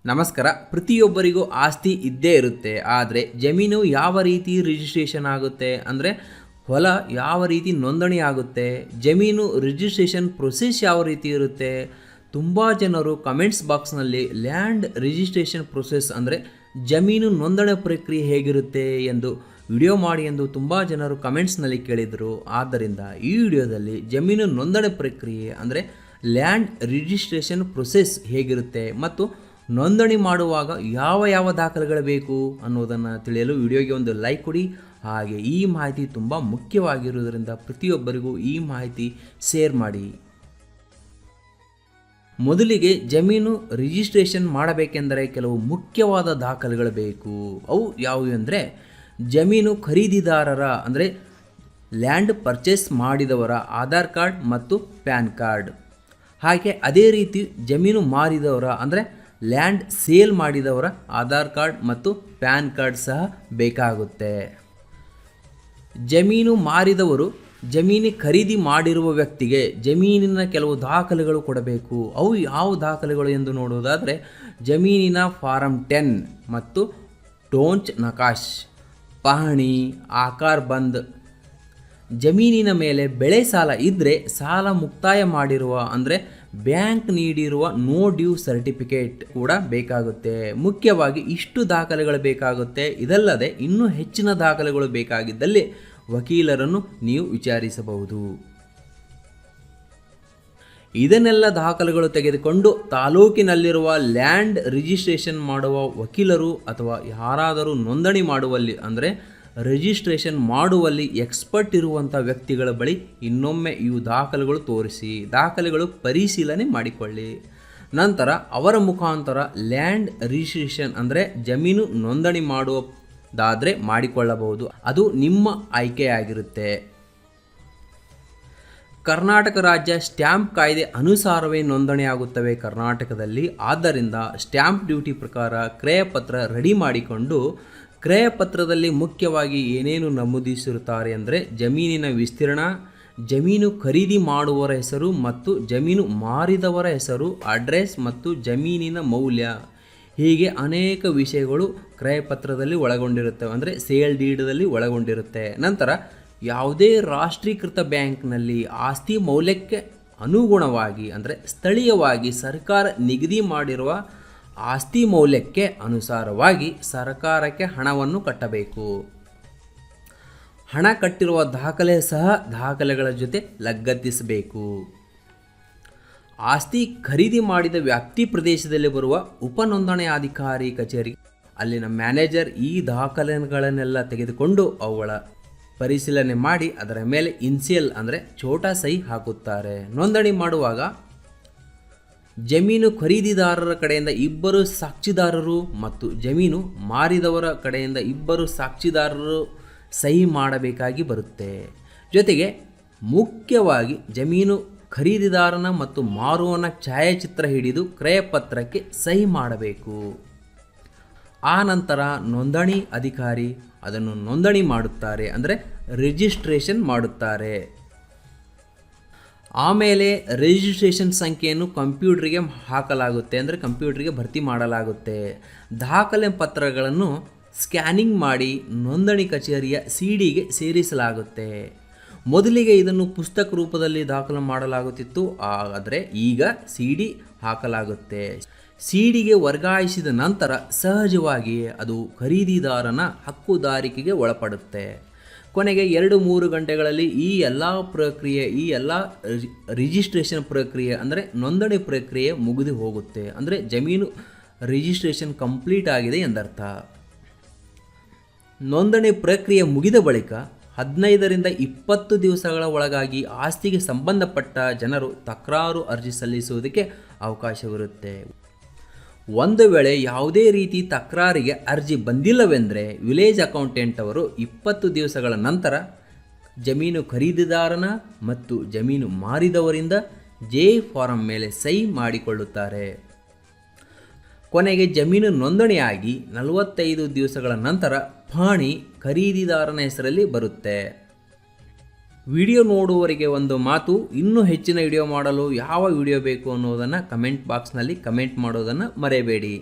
ನಮಸ್ಕಾರ. ಪ್ರತಿಯೊಬ್ಬರಿಗೂ ಆಸ್ತಿ ಇದ್ದೇ ಇರುತ್ತೆ. ಆದರೆ ಜಮೀನು ಯಾವ ರೀತಿ ರಿಜಿಸ್ಟ್ರೇಷನ್ ಆಗುತ್ತೆ, ಅಂದರೆ ಹೊಲ ಯಾವ ರೀತಿ ನೋಂದಣಿ ಆಗುತ್ತೆ, ಜಮೀನು ರಿಜಿಸ್ಟ್ರೇಷನ್ ಪ್ರೊಸೆಸ್ ಯಾವ ರೀತಿ ಇರುತ್ತೆ. ತುಂಬ ಜನರು ಕಮೆಂಟ್ಸ್ ಬಾಕ್ಸ್ನಲ್ಲಿ ಲ್ಯಾಂಡ್ ರಿಜಿಸ್ಟ್ರೇಷನ್ ಪ್ರೊಸೆಸ್ ಅಂದರೆ ಜಮೀನು ನೋಂದಣಿ ಪ್ರಕ್ರಿಯೆ ಹೇಗಿರುತ್ತೆ ಎಂದು ವಿಡಿಯೋ ಮಾಡಿ ಎಂದು ತುಂಬ ಜನರು ಕಮೆಂಟ್ಸ್ನಲ್ಲಿ ಕೇಳಿದರು. ಆದ್ದರಿಂದ ಈ ವಿಡಿಯೋದಲ್ಲಿ ಜಮೀನು ನೋಂದಣಿ ಪ್ರಕ್ರಿಯೆ ಅಂದರೆ ಲ್ಯಾಂಡ್ ರಿಜಿಸ್ಟ್ರೇಷನ್ ಪ್ರೊಸೆಸ್ ಹೇಗಿರುತ್ತೆ ಮತ್ತು ನೋಂದಣಿ ಮಾಡುವಾಗ ಯಾವ ದಾಖಲೆಗಳು ಬೇಕು ಅನ್ನೋದನ್ನು ತಿಳಿಯಲು ವಿಡಿಯೋಗೆ ಒಂದು ಲೈಕ್ ಕೊಡಿ. ಹಾಗೆ ಈ ಮಾಹಿತಿ ತುಂಬ ಮುಖ್ಯವಾಗಿರುವುದರಿಂದ ಪ್ರತಿಯೊಬ್ಬರಿಗೂ ಈ ಮಾಹಿತಿ ಶೇರ್ ಮಾಡಿ. ಮೊದಲಿಗೆ ಜಮೀನು ರಿಜಿಸ್ಟ್ರೇಷನ್ ಮಾಡಬೇಕೆಂದರೆ ಕೆಲವು ಮುಖ್ಯವಾದ ದಾಖಲೆಗಳು ಬೇಕು. ಅವು ಯಾವುವು ಅಂದರೆ ಜಮೀನು ಖರೀದಿದಾರರ ಅಂದರೆ ಲ್ಯಾಂಡ್ ಪರ್ಚೇಸ್ ಮಾಡಿದವರ ಆಧಾರ್ ಕಾರ್ಡ್ ಮತ್ತು ಪ್ಯಾನ್ ಕಾರ್ಡ್. ಹಾಗೆ ಅದೇ ರೀತಿ ಜಮೀನು ಮಾರಿದವರ ಅಂದರೆ ಲ್ಯಾಂಡ್ ಸೇಲ್ ಮಾಡಿದವರ ಆಧಾರ್ ಕಾರ್ಡ್ ಮತ್ತು ಪ್ಯಾನ್ ಕಾರ್ಡ್ ಸಹ ಬೇಕಾಗುತ್ತೆ. ಜಮೀನು ಮಾರಿದವರು ಜಮೀನು ಖರೀದಿ ಮಾಡಿರುವ ವ್ಯಕ್ತಿಗೆ ಜಮೀನಿನ ಕೆಲವು ದಾಖಲೆಗಳು ಕೊಡಬೇಕು. ಅವು ಯಾವ ದಾಖಲೆಗಳು ಎಂದು ನೋಡುವುದಾದರೆ ಜಮೀನಿನ ಫಾರಂ 10 ಮತ್ತು ಟೋಂಚ್ ನಕಾಶ್, ಪಹಣಿ, ಆಕಾರ್ ಬಂದ್, ಜಮೀನಿನ ಮೇಲೆ ಬೆಳೆ ಸಾಲ ಇದ್ದರೆ ಸಾಲ ಮುಕ್ತಾಯ ಮಾಡಿರುವ ಅಂದರೆ ಬ್ಯಾಂಕ್ ನೀಡಿರುವ ನೋ ಡ್ಯೂ ಸರ್ಟಿಫಿಕೇಟ್ ಕೂಡ ಬೇಕಾಗುತ್ತೆ. ಮುಖ್ಯವಾಗಿ ಇಷ್ಟು ದಾಖಲೆಗಳು ಬೇಕಾಗುತ್ತೆ. ಇದಲ್ಲದೆ ಇನ್ನೂ ಹೆಚ್ಚಿನ ದಾಖಲೆಗಳು ಬೇಕಾಗಿದ್ದಲ್ಲಿ ವಕೀಲರನ್ನು ನೀವು ವಿಚಾರಿಸಬಹುದು. ಇದನ್ನೆಲ್ಲ ದಾಖಲೆಗಳು ತೆಗೆದುಕೊಂಡು ತಾಲೂಕಿನಲ್ಲಿರುವ ಲ್ಯಾಂಡ್ ರಿಜಿಸ್ಟ್ರೇಷನ್ ಮಾಡುವ ವಕೀಲರು ಅಥವಾ ಯಾರಾದರೂ ನೋಂದಣಿ ಮಾಡುವಲ್ಲಿ ಅಂದರೆ ರಿಜಿಸ್ಟ್ರೇಷನ್ ಮಾಡುವಲ್ಲಿ ಎಕ್ಸ್ಪರ್ಟ್ ಇರುವಂಥ ವ್ಯಕ್ತಿಗಳ ಬಳಿ ಇನ್ನೊಮ್ಮೆ ಇವು ದಾಖಲೆಗಳು ತೋರಿಸಿ ದಾಖಲೆಗಳು ಪರಿಶೀಲನೆ ಮಾಡಿಕೊಳ್ಳಿ. ನಂತರ ಅವರ ಮುಖಾಂತರ ಲ್ಯಾಂಡ್ ರಿಜಿಸ್ಟ್ರೇಷನ್ ಅಂದರೆ ಜಮೀನು ನೋಂದಣಿ ಮಾಡುವುದಾದರೆ ಮಾಡಿಕೊಳ್ಳಬಹುದು. ಅದು ನಿಮ್ಮ ಆಯ್ಕೆಯಾಗಿರುತ್ತೆ. ಕರ್ನಾಟಕ ರಾಜ್ಯ ಸ್ಟ್ಯಾಂಪ್ ಕಾಯ್ದೆ ಅನುಸಾರವೇ ನೋಂದಣಿಯಾಗುತ್ತವೆ ಕರ್ನಾಟಕದಲ್ಲಿ. ಆದ್ದರಿಂದ ಸ್ಟ್ಯಾಂಪ್ ಡ್ಯೂಟಿ ಪ್ರಕಾರ ಕ್ರಯಪತ್ರ ರೆಡಿ ಮಾಡಿಕೊಂಡು ಕ್ರಯಪತ್ರದಲ್ಲಿ ಮುಖ್ಯವಾಗಿ ಏನೇನು ನಮೂದಿಸಿರುತ್ತಾರೆ ಅಂದರೆ ಜಮೀನಿನ ವಿಸ್ತೀರ್ಣ, ಜಮೀನು ಖರೀದಿ ಮಾಡುವವರ ಹೆಸರು ಮತ್ತು ಜಮೀನು ಮಾರಿದವರ ಹೆಸರು, ಅಡ್ರೆಸ್ ಮತ್ತು ಜಮೀನಿನ ಮೌಲ್ಯ, ಹೀಗೆ ಅನೇಕ ವಿಷಯಗಳು ಕ್ರಯಪತ್ರದಲ್ಲಿ ಒಳಗೊಂಡಿರುತ್ತವೆ ಅಂದರೆ ಸೇಲ್ ಡೀಡಲ್ಲಿ ಒಳಗೊಂಡಿರುತ್ತೆ. ನಂತರ ಯಾವುದೇ ರಾಷ್ಟ್ರೀಕೃತ ಬ್ಯಾಂಕ್ನಲ್ಲಿ ಆಸ್ತಿ ಮೌಲ್ಯಕ್ಕೆ ಅನುಗುಣವಾಗಿ ಅಂದರೆ ಸ್ಥಳೀಯವಾಗಿ ಸರ್ಕಾರ ನಿಗದಿ ಮಾಡಿರುವ ಆಸ್ತಿ ಮೌಲ್ಯಕ್ಕೆ ಅನುಸಾರವಾಗಿ ಸರ್ಕಾರಕ್ಕೆ ಹಣವನ್ನು ಕಟ್ಟಬೇಕು. ಹಣ ಕಟ್ಟಿರುವ ದಾಖಲೆ ಸಹ ದಾಖಲೆಗಳ ಜೊತೆ ಲಗತ್ತಿಸಬೇಕು. ಆಸ್ತಿ ಖರೀದಿ ಮಾಡಿದ ವ್ಯಾಪ್ತಿ ಪ್ರದೇಶದಲ್ಲಿ ಬರುವ ಉಪನೋಂದಣಾಧಿಕಾರಿ ಕಚೇರಿ ಅಲ್ಲಿನ ಮ್ಯಾನೇಜರ್ ಈ ದಾಖಲೆಗಳನ್ನೆಲ್ಲ ತೆಗೆದುಕೊಂಡು ಅವುಗಳ ಪರಿಶೀಲನೆ ಮಾಡಿ ಅದರ ಮೇಲೆ ಇನ್ಸಿಯಲ್ ಅಂದರೆ ಛೋಟಾ ಸಹಿ ಹಾಕುತ್ತಾರೆ. ನೋಂದಣಿ ಮಾಡುವಾಗ ಜಮೀನು ಖರೀದಿದಾರರ ಕಡೆಯಿಂದ 2 ಸಾಕ್ಷಿದಾರರು ಮತ್ತು ಜಮೀನು ಮಾರಿದವರ ಕಡೆಯಿಂದ 2 ಸಾಕ್ಷಿದಾರರು ಸಹಿ ಮಾಡಬೇಕಾಗಿ ಬರುತ್ತೆ. ಜೊತೆಗೆ ಮುಖ್ಯವಾಗಿ ಜಮೀನು ಖರೀದಿದಾರನ ಮತ್ತು ಮಾರುವನ ಛಾಯಾಚಿತ್ರ ಹಿಡಿದು ಕ್ರಯಪತ್ರಕ್ಕೆ ಸಹಿ ಮಾಡಬೇಕು. ಆ ನಂತರ ನೋಂದಣಿ ಅಧಿಕಾರಿ ಅದನ್ನು ನೋಂದಣಿ ಮಾಡುತ್ತಾರೆ ಅಂದರೆ ರಿಜಿಸ್ಟ್ರೇಷನ್ ಮಾಡುತ್ತಾರೆ. ಆಮೇಲೆ ರಿಜಿಸ್ಟ್ರೇಷನ್ ಸಂಖ್ಯೆಯನ್ನು ಕಂಪ್ಯೂಟ್ರಿಗೆ ಹಾಕಲಾಗುತ್ತೆ ಅಂದರೆ ಕಂಪ್ಯೂಟ್ರಿಗೆ ಭರ್ತಿ ಮಾಡಲಾಗುತ್ತೆ. ದಾಖಲೆ ಪತ್ರಗಳನ್ನು ಸ್ಕ್ಯಾನಿಂಗ್ ಮಾಡಿ ನೋಂದಣಿ ಕಚೇರಿಯ ಸಿಡಿಗೆ ಸೇರಿಸಲಾಗುತ್ತೆ. ಮೊದಲಿಗೆ ಇದನ್ನು ಪುಸ್ತಕ ರೂಪದಲ್ಲಿ ದಾಖಲು ಮಾಡಲಾಗುತ್ತಿತ್ತು, ಆದರೆ ಈಗ ಸಿಡಿ ಹಾಕಲಾಗುತ್ತೆ. ಸಿಡಿಗೆ ವರ್ಗಾಯಿಸಿದ ನಂತರ ಸಹಜವಾಗಿಯೇ ಅದು ಖರೀದಿದಾರನ ಹಕ್ಕುದಾರಿಕೆಗೆ ಒಳಪಡುತ್ತೆ. ಕೊನೆಗೆ 2-3 ಗಂಟೆಗಳಲ್ಲಿ ಈ ಎಲ್ಲ ರಿಜಿಸ್ಟ್ರೇಷನ್ ಪ್ರಕ್ರಿಯೆ ಅಂದರೆ ನೋಂದಣಿ ಪ್ರಕ್ರಿಯೆ ಮುಗಿದು ಹೋಗುತ್ತೆ. ಅಂದರೆ ಜಮೀನು ರಿಜಿಸ್ಟ್ರೇಷನ್ ಕಂಪ್ಲೀಟ್ ಆಗಿದೆ ಎಂದರ್ಥ. ನೋಂದಣಿ ಪ್ರಕ್ರಿಯೆ ಮುಗಿದ ಬಳಿಕ 15ರಿಂದ 20 ದಿವಸಗಳ ಒಳಗಾಗಿ ಆಸ್ತಿಗೆ ಸಂಬಂಧಪಟ್ಟ ಜನರು ತಕರಾರು ಅರ್ಜಿ ಸಲ್ಲಿಸುವುದಕ್ಕೆ ಅವಕಾಶವಿರುತ್ತೆ. ಒಂದು ವೇಳೆ ಯಾವುದೇ ರೀತಿ ತಕರಾರಿಗೆ ಅರ್ಜಿ ಬಂದಿಲ್ಲವೆಂದರೆ ವಿಲೇಜ್ ಅಕೌಂಟೆಂಟ್ ಅವರು 20 ದಿವಸಗಳ ನಂತರ ಜಮೀನು ಖರೀದಿದಾರನ ಮತ್ತು ಜಮೀನು ಮಾರಿದವರಿಂದ ಜೆ ಫಾರಂ ಮೇಲೆ ಸಹಿ ಮಾಡಿಕೊಳ್ಳುತ್ತಾರೆ. ಕೊನೆಗೆ ಜಮೀನು ನೋಂದಣಿಯಾಗಿ 45 ದಿವಸಗಳ ನಂತರ ಪಹಣಿ ಖರೀದಿದಾರನ ಹೆಸರಲ್ಲಿ ಬರುತ್ತೆ. ವಿಡಿಯೋ ನೋಡುವವರಿಗೆ ಒಂದು ಮಾತು, ಇನ್ನೂ ಹೆಚ್ಚಿನ ವಿಡಿಯೋ ಮಾಡಲು ಯಾವ ವಿಡಿಯೋ ಬೇಕು ಅನ್ನೋದನ್ನು ಕಮೆಂಟ್ ಬಾಕ್ಸ್ನಲ್ಲಿ ಕಮೆಂಟ್ ಮಾಡೋದನ್ನು ಮರೆಯಬೇಡಿ.